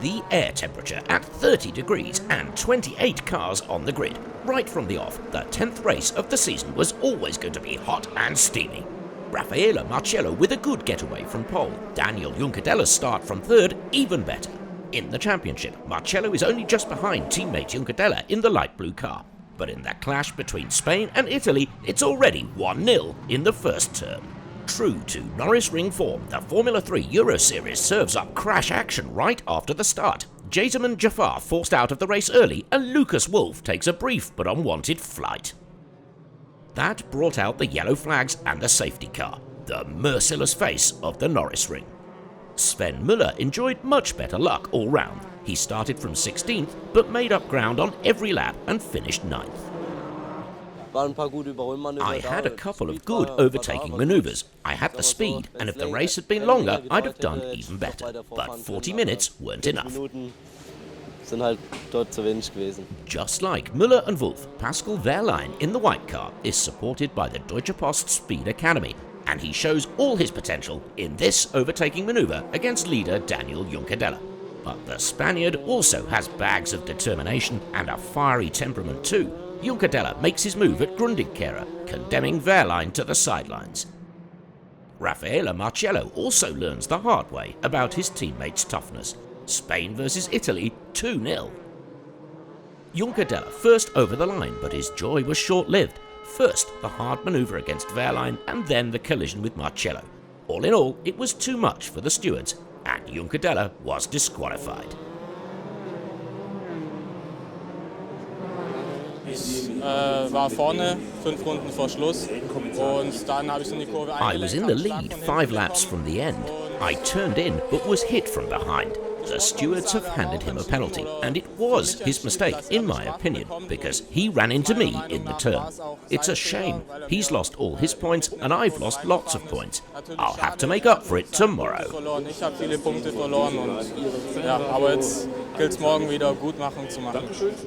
the air temperature at 30 degrees and 28 cars on the grid. Right from the off, the 10th race of the season was always going to be hot and steamy. Raffaele Marciello with a good getaway from pole. Daniel Juncadella's start from third, even better. In the championship, Marciello is only just behind teammate Juncadella in the light blue car. But in that clash between Spain and Italy, it's already 1-0 in the first turn. True to Norisring form, the Formula 3 Euro Series serves up crash action right after the start. Jazeman Jafar forced out of the race early, and Lucas Wolff takes a brief but unwanted flight. That brought out the yellow flags and the safety car, the merciless face of the Norisring. Sven Müller enjoyed much better luck all round. He started from 16th, but made up ground on every lap and finished 9th. I had a couple of good overtaking manoeuvres. I had the speed, and if the race had been longer, I'd have done even better. But 40 minutes weren't enough. Just like Müller and Wolff, Pascal Wehrlein in the white car is supported by the Deutsche Post Speed Academy, and he shows all his potential in this overtaking manoeuvre against leader Daniel Juncadella. But the Spaniard also has bags of determination and a fiery temperament too. Juncadella makes his move at Grundigkehrer, condemning Wehrlein to the sidelines. Raffaele Marciello also learns the hard way about his teammates' toughness. Spain versus Italy, 2-0. Juncadella first over the line, but his joy was short-lived. First, the hard manoeuvre against Wehrlein, and then the collision with Marciello. All in all, it was too much for the stewards, and Juncadella was disqualified. I was in the lead 5 laps from the end. I turned in but was hit from behind. The stewards have handed him a penalty, and it was his mistake, in my opinion, because he ran into me in the turn. It's a shame. He's lost all his points, and I've lost lots of points. I'll have to make up for it tomorrow.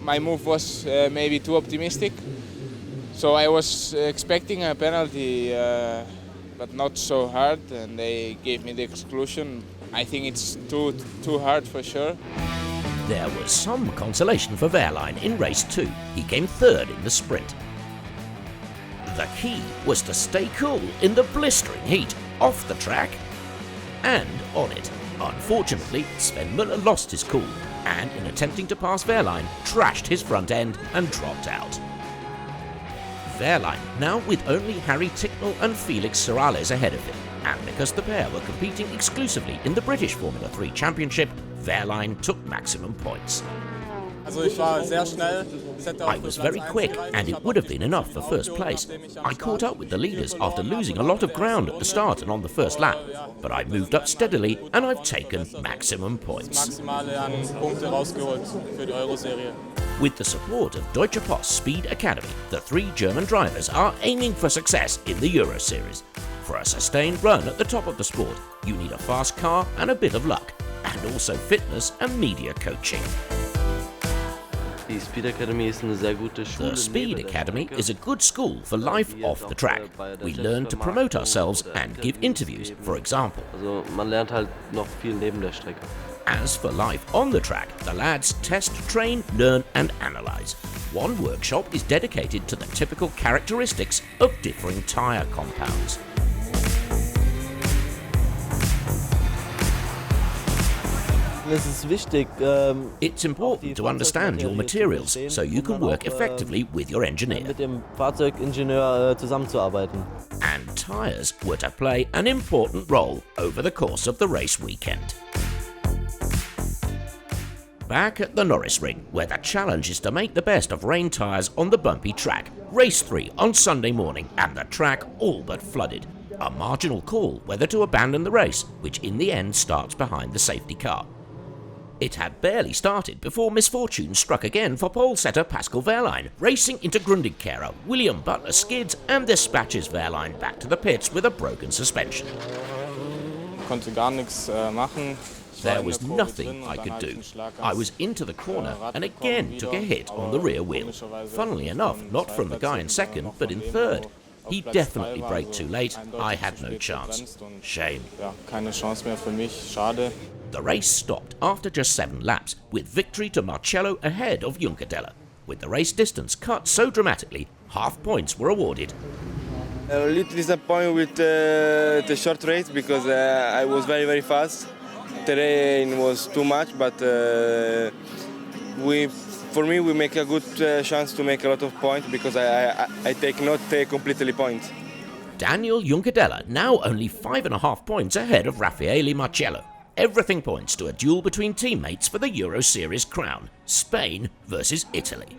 My move was maybe too optimistic, so I was expecting a penalty, but not so hard, and they gave me the exclusion. I think it's too hard for sure. There was some consolation for Wehrlein in race 2. He came third in the sprint. The key was to stay cool in the blistering heat, off the track and on it. Unfortunately, Sven Müller lost his cool, and in attempting to pass Wehrlein, trashed his front end and dropped out. Wehrlein now with only Harry Ticknell and Felix Serrales ahead of him, and because the pair were competing exclusively in the British Formula 3 Championship, Wehrlein took maximum points. I was very quick, and it would have been enough for first place. I caught up with the leaders after losing a lot of ground at the start and on the first lap, but I moved up steadily and I've taken maximum points. With the support of Deutsche Post Speed Academy, the 3 German drivers are aiming for success in the Euro Series. For a sustained run at the top of the sport, you need a fast car and a bit of luck, and also fitness and media coaching. The Speed Academy is a good school for life off the track. We learn to promote ourselves and give interviews, for example. As for life on the track, the lads test, train, learn and analyse. One workshop is dedicated to the typical characteristics of differing tyre compounds. It's important to understand your materials so you can work effectively with your engineer. And tyres were to play an important role over the course of the race weekend. Back at the Norisring, where the challenge is to make the best of rain tyres on the bumpy track. Race 3 on Sunday morning, and the track all but flooded. A marginal call whether to abandon the race, which in the end starts behind the safety car. It had barely started before misfortune struck again for pole setter Pascal Wehrlein. Racing into Grundigkehrer, William Butler skids and dispatches Wehrlein back to the pits with a broken suspension. There was nothing I could do. I was into the corner and again took a hit on the rear wheel. Funnily enough, not from the guy in second, but in third. He definitely braked too late. I had no chance. Shame. Ja, keine Chance mehr für mich. Schade. The race stopped after just 7 laps, with victory to Marcello ahead of Juncadella. With the race distance cut so dramatically, half points were awarded. I'm a little disappointed with the short race because I was very fast. Terrain was too much, but for me we make a good chance to make a lot of points because I take not completely points. Daniel Juncadella now only 5.5 points ahead of Raffaele Marcello. Everything points to a duel between teammates for the Euro Series crown, Spain versus Italy.